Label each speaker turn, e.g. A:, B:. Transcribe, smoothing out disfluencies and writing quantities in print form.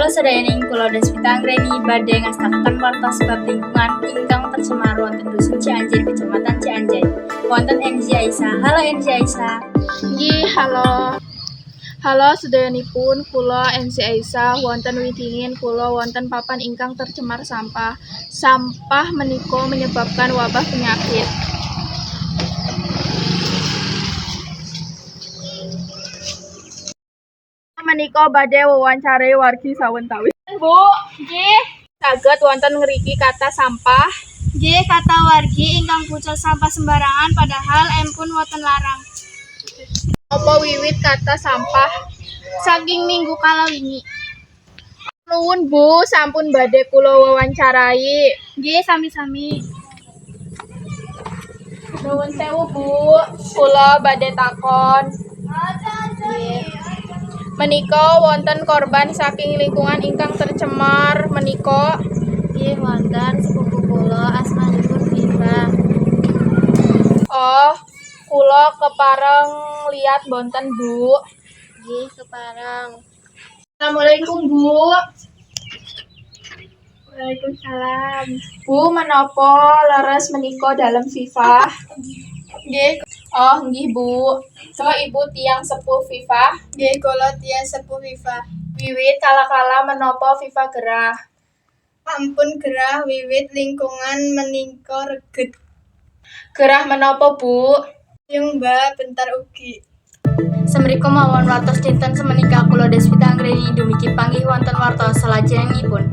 A: sedayaning kula Deswita Anggreni badhe ngastaken wartos bab lingkungan ingkang tercemar wonten Dusun Cianjur, Kecamatan Cianjur. Wonten NJ Aisyah. Halo NJ Aisyah.
B: Nggih, halo. Halo sedayanipun kula NC Aisyah wonten Widingin kula wonten papan ingkang tercemar sampah. Sampah menika menyebabkan wabah penyakit. Menika badhe wawancare wargi sawentawis. Bu, nggih. Saged wonten ngriki kata sampah.
A: Nggih, kata wargi ingkang pucuk sampah sembarangan padahal empun wonten larang.
B: Apa wiwit kata sampah?
A: Saking minggu kala wingi.
B: Nuwun Bu, sampun badhe kula wawancarai.
A: Nggih, sami-sami.
B: Nuwun sewu Bu, kula badhe takon. Menika wonten korban saking lingkungan ingkang tercemar menika.
A: Nggih, wonten sepupu kula asmanipun Viva.
B: Oh, kula kepareng lihat bonten Bu.
A: Nggih, kepareng.
B: Assalamualaikum Bu.
A: Waalaikumsalam.
B: Bu, menapa leres menika dalam Viva? Nggih. Oh, nggih Bu. So, Ibu tiang sepuh Viva?
A: Nggih, kula tiyang sepuh Viva.
B: Wiwit kala-kala menapa Viva gerah?
A: Ampun gerah wiwit lingkungan menika reget.
B: Gerah menapa Bu?
A: Yung Mbak bentar ugi.
C: Semriku mawon wartos dinten semenika kula Deswita Anggreni dumugi panggih wonten wartos salajengipun.